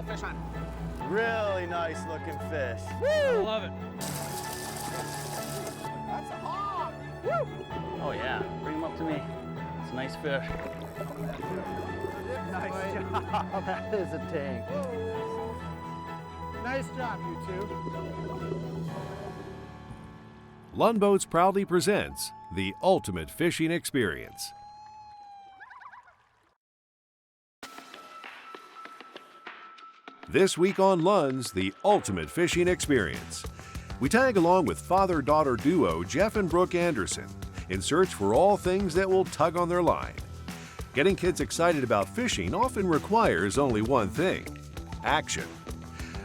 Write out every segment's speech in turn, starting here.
Fish on. Really nice looking fish. Woo! I love it. That's a hog. Woo! Oh yeah, bring him up to me. It's a nice fish. Nice job. That is a tank. Nice job, you two. Lund Boats proudly presents the ultimate fishing experience. This week on Lund's The Ultimate Fishing Experience, we tag along with father-daughter duo Jeff and Brooke Andersen in search for all things that will tug on their line. Getting kids excited about fishing often requires only one thing: action.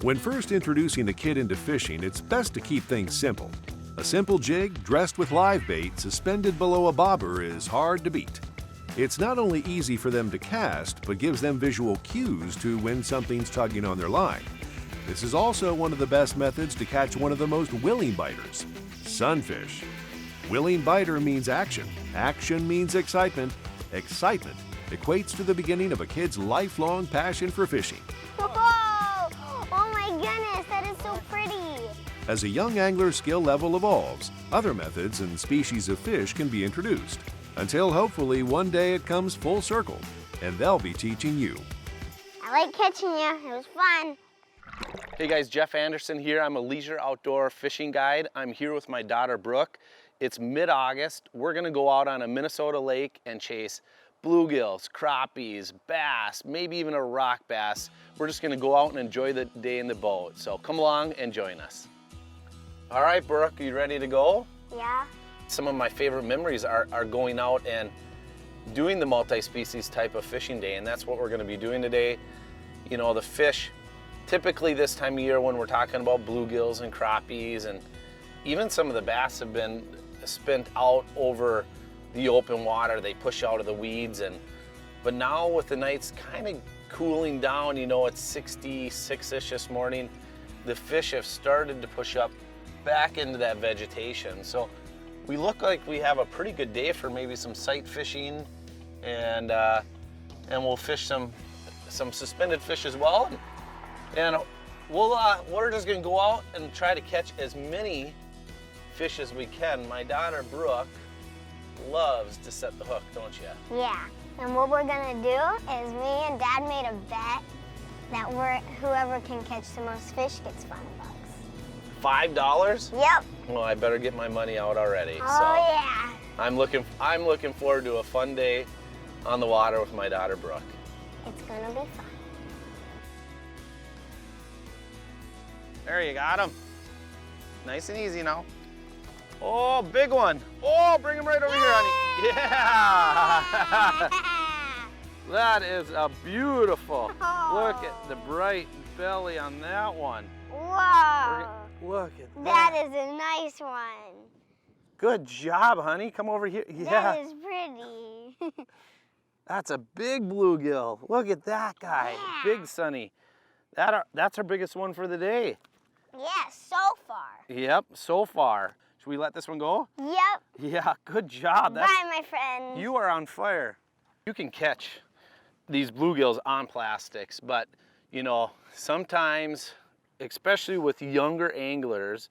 When first introducing the kid into fishing, it's best to keep things simple. A simple jig dressed with live bait suspended below a bobber is hard to beat. It's not only easy for them to cast, but gives them visual cues to when something's tugging on their line. This is also one of the best methods to catch one of the most willing biters, sunfish. Willing biter means action. Action means excitement. Excitement equates to the beginning of a kid's lifelong passion for fishing. Whoa! Oh my goodness, that is so pretty. As a young angler's skill level evolves, other methods and species of fish can be introduced, until hopefully one day it comes full circle, and they'll be teaching you. I like catching you. It was fun. Hey guys, Jeff Andersen here. I'm a leisure outdoor fishing guide. I'm here with my daughter Brooke. It's mid-August. We're gonna go out on a Minnesota lake and chase bluegills, crappies, bass, maybe even a rock bass. We're just gonna go out and enjoy the day in the boat. So come along and join us. All right, Brooke, are you ready to go? Yeah. Some of my favorite memories are going out and doing the multi-species type of fishing day, and that's what we're gonna be doing today. You know, the fish, typically this time of year when we're talking about bluegills and crappies, and even some of the bass have been spent out over the open water. They push out of the weeds, but now with the nights kind of cooling down, you know, it's 66-ish this morning, the fish have started to push up back into that vegetation. So we look like we have a pretty good day for maybe some sight fishing, and we'll fish some suspended fish as well. And we're just gonna go out and try to catch as many fish as we can. My daughter Brooke loves to set the hook, don't you? Yeah. And what we're gonna do is me and Dad made a bet that whoever can catch the most fish gets $5. $5? Yep. Well, I better get my money out already. Oh so yeah. I'm looking forward to a fun day on the water with my daughter Brooke. It's gonna be fun. There, you got him. Nice and easy now. Oh, big one. Oh, bring him right over here, honey. Yeah. That is a beautiful. Oh. Look at the bright belly on that one. Whoa. Look at that. That is a nice one. Good job, honey. Come over here. Yeah. That is pretty. That's a big bluegill. Look at that guy. Yeah. Big Sunny. That's our biggest one for the day. Yeah, so far. Yep, so far. Should we let this one go? Yep. Yeah, good job. Bye, my friends. You are on fire. You can catch these bluegills on plastics, but you know, sometimes, especially with younger anglers,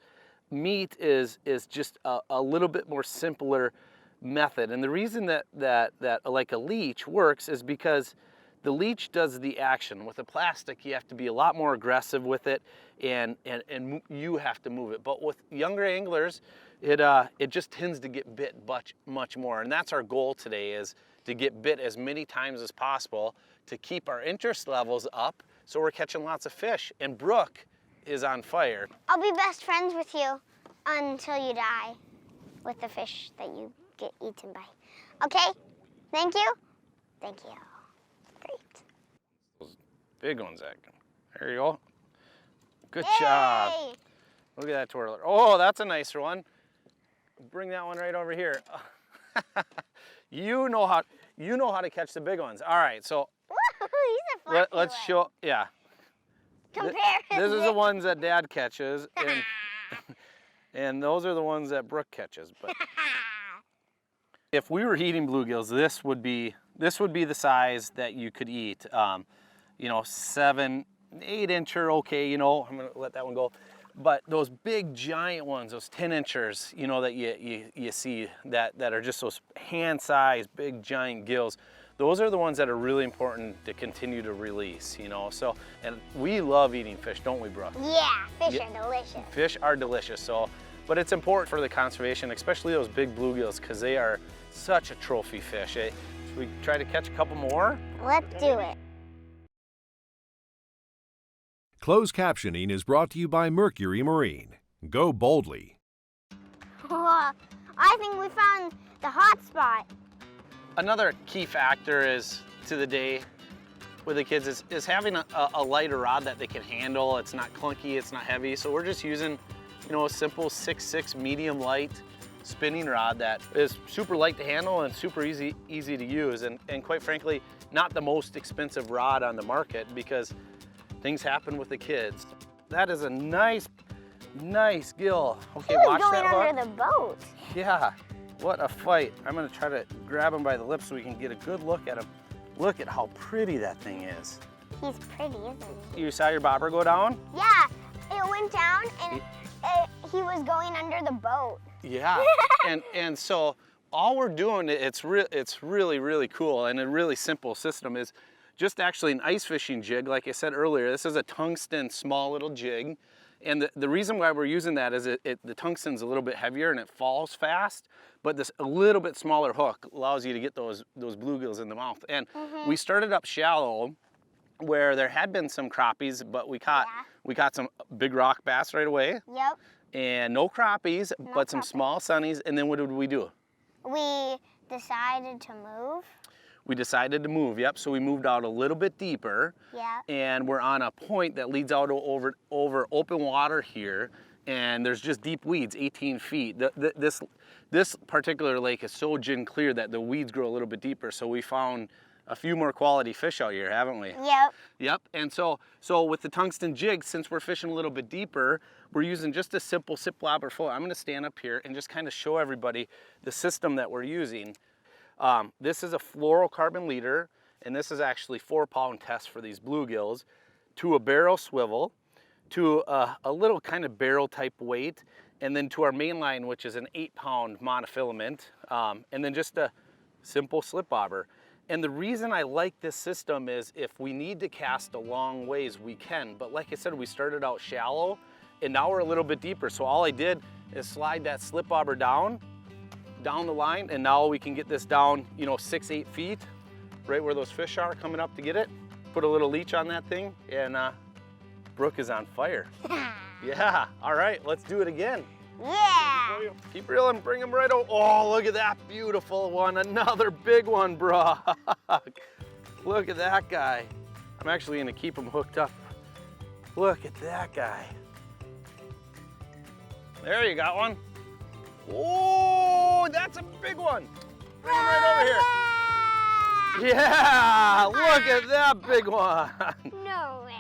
meat is just a little bit more simpler method. And the reason that like a leech works is because the leech does the action. With a plastic, you have to be a lot more aggressive with it, and you have to move it. But with younger anglers, it just tends to get bit much more. And that's our goal today, is to get bit as many times as possible to keep our interest levels up, so we're catching lots of fish. And Brooke is on fire. I'll be best friends with you until you die with the fish that you get eaten by. Okay? Thank you? Thank you. Great. Those big ones, Zach. There you go. Good Yay! job. Look at that twirler. Oh, that's a nicer one. bring that one right over here. You know how to catch the big ones. All right, so Woo, he's a fluffy let's one. show, yeah. Comparison. This is the ones that Dad catches, and those are the ones that Brooke catches. But if we were eating bluegills, this would be the size that you could eat. You know, 7, 8 incher, okay. You know, I'm gonna let that one go. But those big giant ones, those 10 inchers, you know, that you see that are just those hand-sized big giant gills. Those are the ones that are really important to continue to release, you know. So, and we love eating fish, don't we, Brooke? Yeah, fish are delicious. Fish are delicious, so, but it's important for the conservation, especially those big bluegills, because they are such a trophy fish. Should we try to catch a couple more? Let's do it. Closed captioning is brought to you by Mercury Marine. Go boldly. I think we found the hot spot. Another key factor is to the day with the kids is having a lighter rod that they can handle. It's not clunky, it's not heavy. So we're just using, you know, a simple 6'6" medium light spinning rod that is super light to handle and super easy to use. And quite frankly, not the most expensive rod on the market because things happen with the kids. That is a nice gill. Okay, watch that hook. Under the boat. Yeah. What a fight. I'm gonna try to grab him by the lips so we can get a good look at him. Look at how pretty that thing is. He's pretty, isn't he? You saw your bobber go down? Yeah, it went down and he was going under the boat. Yeah, and so all we're doing, it's really cool and a really simple system is just actually an ice fishing jig. Like I said earlier, this is a tungsten small little jig. And the reason why we're using that is the tungsten's a little bit heavier and it falls fast, but this a little bit smaller hook allows you to get those bluegills in the mouth. And we started up shallow where there had been some crappies, but we caught some big rock bass right away. Yep. And no crappies, but some small sunnies. And then what did we do? We decided to move. We decided to move, yep. So we moved out a little bit deeper. Yeah. And we're on a point that leads out over open water here. And there's just deep weeds, 18 feet. This particular lake is so gin clear that the weeds grow a little bit deeper. So we found a few more quality fish out here, haven't we? Yep. Yep, and so with the tungsten jig, since we're fishing a little bit deeper, we're using just a simple sip blobber float. I'm gonna stand up here and just kind of show everybody the system that we're using. This is a fluorocarbon leader, and this is actually 4-pound test for these bluegills, to a barrel swivel, to a little kind of barrel type weight, and then to our main line, which is an 8-pound monofilament, and then just a simple slip bobber. And the reason I like this system is if we need to cast a long ways, we can. But like I said, we started out shallow, and now we're a little bit deeper. So all I did is slide that slip bobber down the line, and now we can get this down, you know, 6-8 feet, right where those fish are coming up to get it. Put a little leech on that thing, and Brooke is on fire. Yeah, all right, let's do it again. Yeah. Keep reeling, bring them right over. Oh, look at that beautiful one. Another big one, Brooke. Look at that guy. I'm actually gonna keep him hooked up. Look at that guy. There, you got one. Oh, that's a big one. Bring him right over here. Yeah, look at that big one. No way.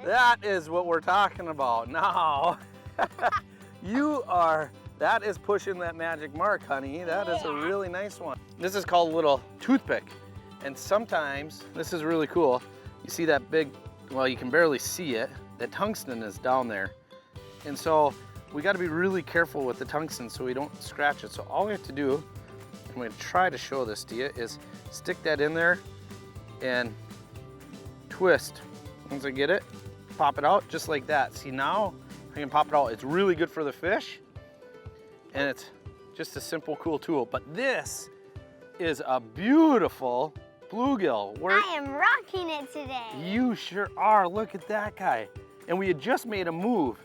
That is what we're talking about now. That is pushing that magic mark, honey. That is a really nice one. This is called a little toothpick. And sometimes, this is really cool, you see that big, well, you can barely see it, that tungsten is down there. And so we gotta be really careful with the tungsten so we don't scratch it. So all we have to do, I'm gonna try to show this to you, is stick that in there and twist. Once I get it, pop it out just like that. See, now I can pop it out. It's really good for the fish, and it's just a simple, cool tool. But this is a beautiful bluegill. I am rocking it today. You sure are. Look at that guy. And we had just made a move.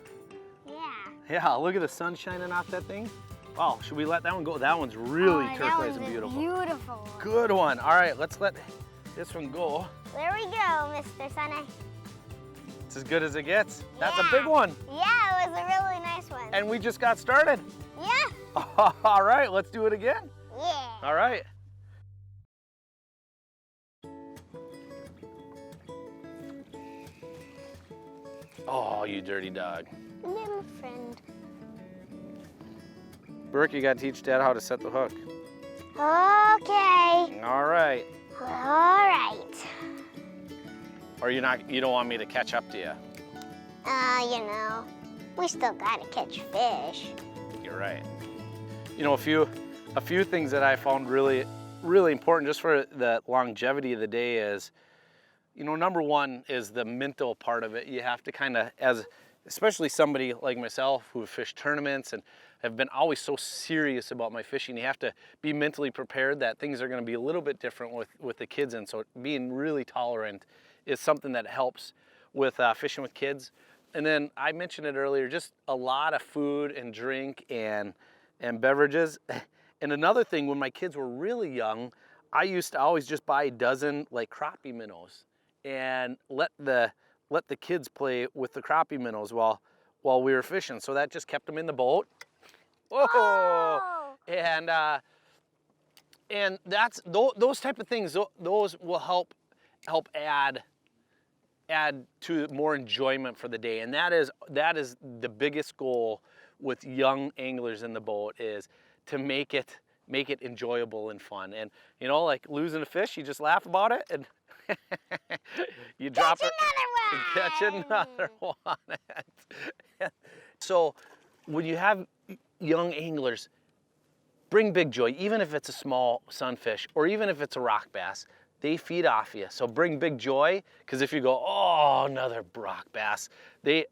Yeah. Yeah, look at the sun shining off that thing. Wow, should we let that one go? That one's really turquoise and beautiful. Beautiful one. Good one. All right, let's let this one go. There we go, Mr. Sunny. It's as good as it gets. That's a big one. Yeah, it was a really nice one. And we just got started. Yeah. All right, let's do it again. Yeah. All right. Oh, you dirty dog. Little friend. Brooke, you gotta teach Dad how to set the hook. Okay. All right. All right. Or you don't want me to catch up to you? You know, we still gotta catch fish. You're right. You know, a few things that I found really important just for the longevity of the day is, you know, number one is the mental part of it. You have to kind of, especially somebody like myself who have fished tournaments and have been always so serious about my fishing, you have to be mentally prepared that things are going to be a little bit different with the kids. And so being really tolerant is something that helps with fishing with kids. And then I mentioned it earlier, just a lot of food and drink and beverages. And another thing, when my kids were really young, I used to always just buy a dozen like crappie minnows and let the kids play with the crappie minnows while we were fishing. So that just kept them in the boat. Whoa! Oh. And that's those type of things. Those will help add to more enjoyment for the day. And that is the biggest goal with young anglers in the boat, is to make it enjoyable and fun. And you know, like losing a fish, you just laugh about it and you drop it and catch another one. So when you have young anglers, bring big joy, even if it's a small sunfish or even if it's a rock bass. They feed off you. So bring big joy, because if you go, oh, another rock bass, they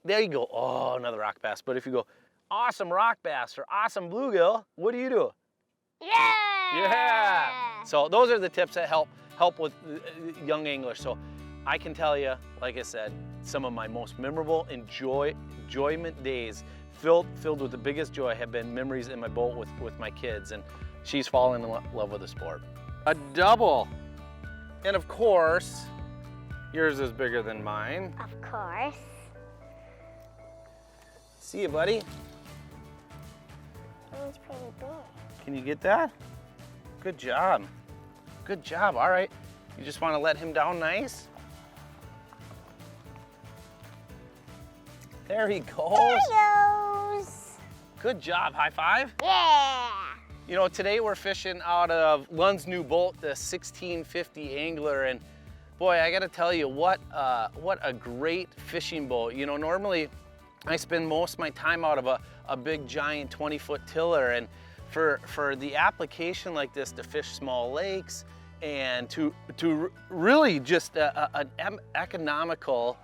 go, oh, another rock bass. But if you go, awesome rock bass or awesome bluegill, what do? Yeah! Yeah! So those are the tips that help with young anglers. So I can tell you, like I said, some of my most memorable enjoyment days filled with the biggest joy have been memories in my boat with my kids, and she's fallen in love with the sport. A double. And of course, yours is bigger than mine. Of course. See you, buddy. Mine's pretty big. Can you get that? Good job. Good job. All right. You just want to let him down nice? There he goes. There he goes. Good job. High five. Yeah. You know, today we're fishing out of Lund's new boat, the 1650 Angler, and boy, I gotta tell you, what a great fishing boat. You know, normally I spend most of my time out of a big giant 20-foot tiller, and for the application like this to fish small lakes and to really just an economical,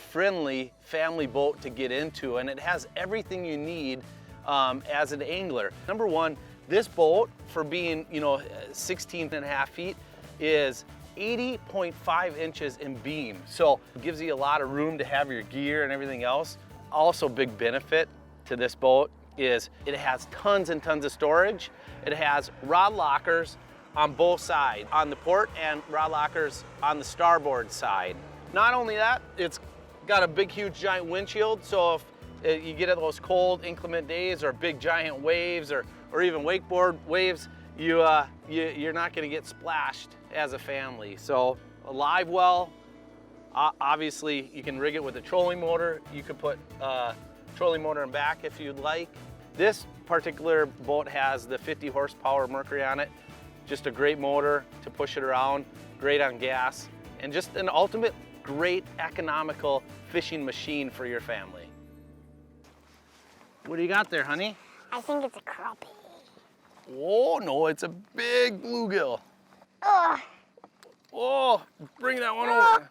friendly family boat to get into, and it has everything you need as an angler. Number one, this boat, for being, you know, 16.5 feet, is 80.5 inches in beam. So it gives you a lot of room to have your gear and everything else. Also, big benefit to this boat is it has tons and tons of storage. It has rod lockers on both sides, on the port, and rod lockers on the starboard side. Not only that, it's got a big, huge, giant windshield. So if you get those cold, inclement days or big, giant waves or even wakeboard waves, you're not going to get splashed as a family. So a live well, obviously you can rig it with a trolling motor. You could put a trolling motor in back if you'd like. This particular boat has the 50 horsepower Mercury on it. Just a great motor to push it around, great on gas, and just an ultimate great economical fishing machine for your family. What do you got there, honey? I think it's a crappie. Oh, no, it's a big bluegill. Ugh. Oh, bring that one over.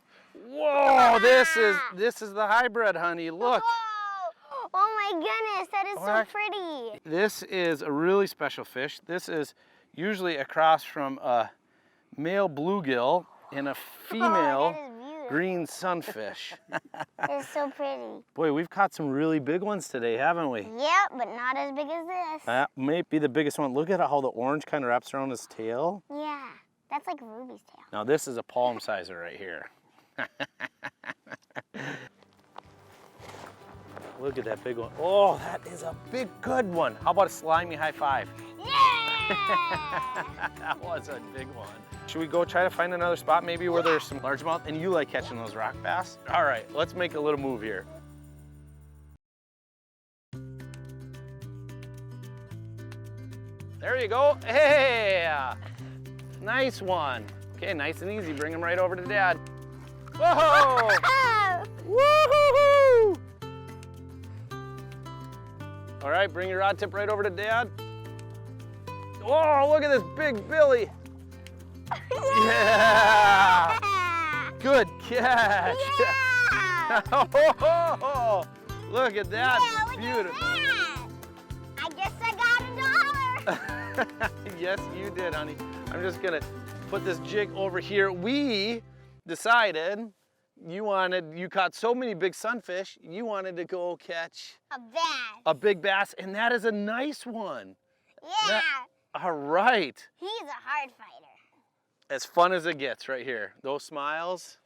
Whoa, this is the hybrid, honey. Look. Whoa. Oh my goodness, that is so pretty. This is a really special fish. This is usually a cross from a male bluegill and a female green sunfish. It's so pretty. Boy, we've caught some really big ones today, haven't we? Yep, but not as big as this. That may be the biggest one. Look at how the orange kind of wraps around his tail. Yeah, that's like Ruby's tail. Now this is a palm sizer right here. Look at that big one. Oh, that is a big, good one. How about a slimy high five? Yeah! That was a big one. Should we go try to find another spot maybe where there's some largemouth? And you like catching those rock bass? All right, let's make a little move here. There you go. Hey, nice one. Okay, nice and easy. Bring him right over to Dad. Whoa! Woo-hoo-hoo! All right, bring your rod tip right over to Dad. Oh, look at this big Billy. Yeah! Good catch. Yeah! Oh, look at that. Yeah, look Beautiful. at that. I guess I got $1. Yes, you did, honey. I'm just gonna put this jig over here. We decided you caught so many big sunfish, you wanted to go catch A bass. a big bass, and that is a nice one. Yeah. All right. He's a hard fighter. As fun as it gets right here. Those smiles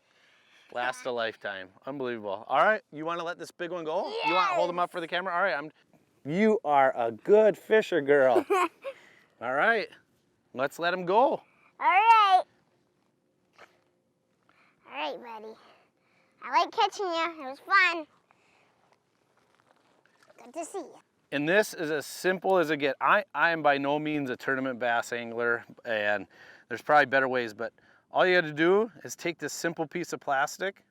last a lifetime. Unbelievable. All right, you want to let this big one go? Yes. You want to hold him up for the camera? All right, you are a good fisher girl. All right, let's let him go. All right. All right, buddy. I like catching you. It was fun. Good to see you. And this is as simple as it gets. I am by no means a tournament bass angler, and there's probably better ways, but all you got to do is take this simple piece of plastic,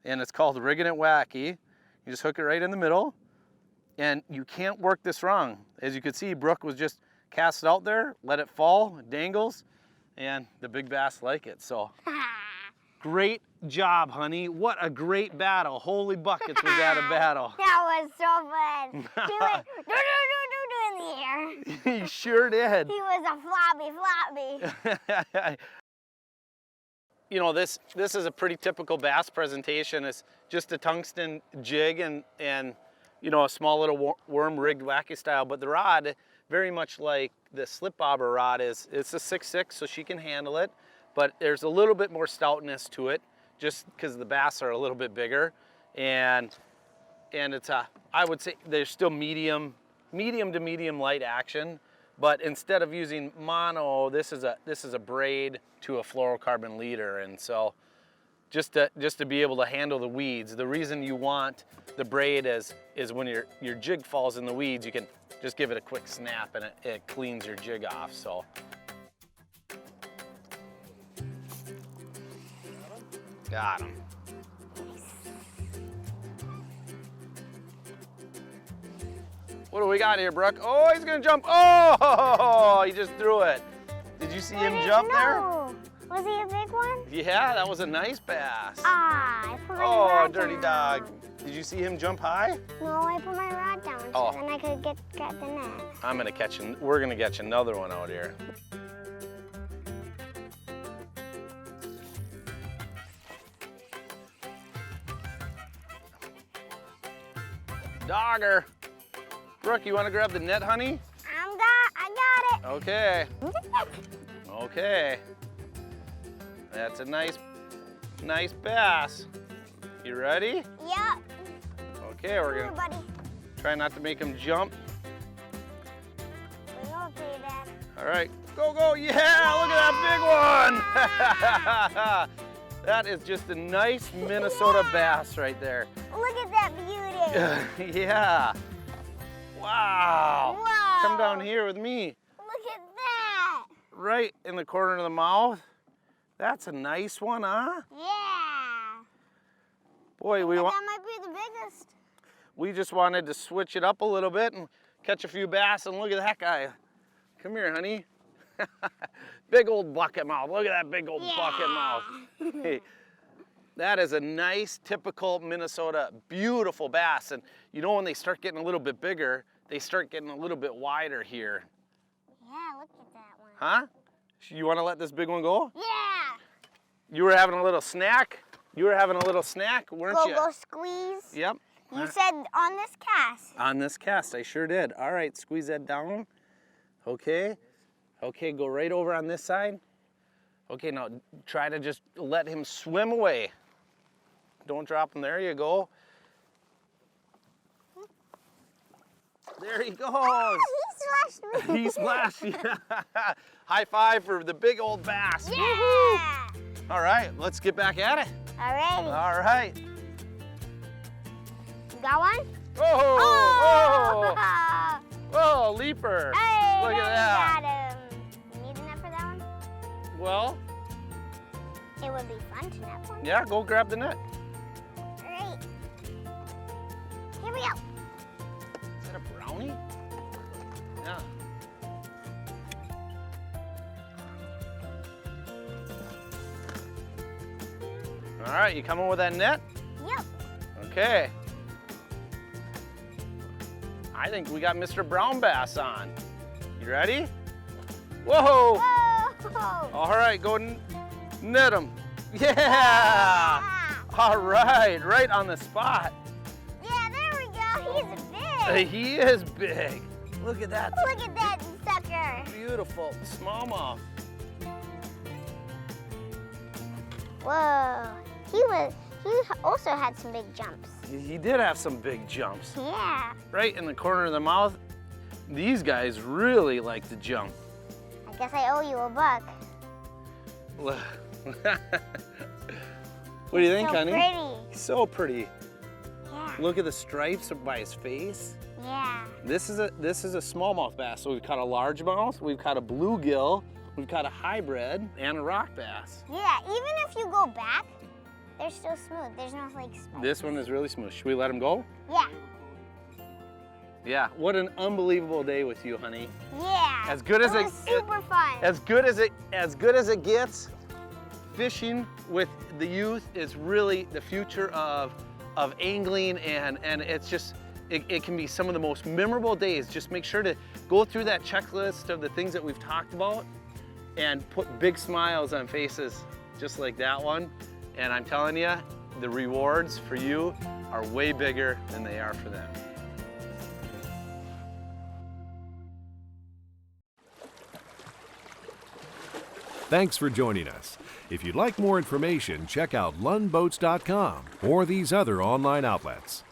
and it's called Riggin' It Wacky. You just hook it right in the middle, and you can't work this wrong. As you can see, Brooke was just cast it out there, let it fall, it dangles, and the big bass like it. So great job, honey. What a great battle. Holy buckets, was that a battle. That was so fun. He went do in the air. He sure did. He was a floppy. You know, this is a pretty typical bass presentation. It's just a tungsten jig and you know, a small little worm rigged wacky style, but the rod, very much like the slip bobber rod, it's a 6.6, so she can handle it, but there's a little bit more stoutness to it just because the bass are a little bit bigger, and it's I would say there's still medium to medium light action, but instead of using mono, this is a braid to a fluorocarbon leader, and so just to be able to handle the weeds. The reason you want the braid is when your jig falls in the weeds, you can just give it a quick snap and it cleans your jig off. So. Got him. What do we got here, Brooke? Oh, he's gonna jump. Oh, he just threw it. Did you see him jump there? Was he a big one? Yeah, that was a nice bass. Ah, I put my Oh, rod dirty down. dog. Did you see him jump high? No, I put my rod down Oh. so then I could get the net. We're gonna catch another one out here. Dogger. Brooke, you wanna grab the net, honey? I got it. Okay. Okay. That's a nice bass. You ready? Yep. Okay, we're Come gonna here, buddy. try not to make him jump. We know it's you, Dad. All right, go. Yeah, look at that big one. That is just a nice Minnesota bass right there. Look at that beauty. Yeah. Wow. Whoa. Come down here with me. Look at that. Right in the corner of the mouth. That's a nice one, huh? Yeah. Boy, That might be the biggest. we just wanted to switch it up a little bit and catch a few bass, and look at that guy. Come here, honey. Big old bucket mouth. Look at that big old bucket mouth. Hey, that is a nice, typical Minnesota, beautiful bass. And you know, when they start getting a little bit bigger, they start getting a little bit wider here. Yeah, look at that one. Huh? You want to let this big one go? Yeah. You were having a little snack? You were having a little snack, weren't you? Go squeeze. Yep. You said on this cast. On this cast, I sure did. All right, squeeze that down. Okay. Okay, go right over on this side. Okay, now try to just let him swim away. Don't drop him. There you go. There he goes. He splashed me. He splashed you. High five for the big old bass. Yeah. Woohoo! All right, let's get back at it. Alrighty. All right. You got one? Oh! Oh! Oh, leaper. Hey, Look at there that. you got him. You need a net for that one? Well, It would be fun to net one. yeah, go grab the net. Alright. Here we go. Is that a brownie? Yeah. All right, you coming with that net? Yep. Okay. I think we got Mr. Brown Bass on. You ready? Whoa! Whoa! All right, go net him. Yeah! Ah. All right on the spot. Yeah, there we go. He's big. He is big. Look at that. Look at that sucker. Beautiful smallmouth. Whoa. He also had some big jumps. He did have some big jumps. Yeah. Right in the corner of the mouth. These guys really like to jump. I guess I owe you a buck. What do you think, So honey? pretty. So pretty. Yeah. Look at the stripes by his face. Yeah. This is a smallmouth bass. So we've caught a largemouth, we've caught a bluegill, we've caught a hybrid, and a rock bass. Yeah, even if you go back, they're still smooth. There's no like spikes. This one is really smooth. Should we let him go? Yeah. Yeah. What an unbelievable day with you, honey. Yeah. As good as it was super fun. As good as it gets. Fishing with the youth is really the future of angling, and it's just it can be some of the most memorable days. Just make sure to go through that checklist of the things that we've talked about and put big smiles on faces just like that one. And I'm telling you, the rewards for you are way bigger than they are for them. Thanks for joining us. If you'd like more information, check out lundboats.com or these other online outlets.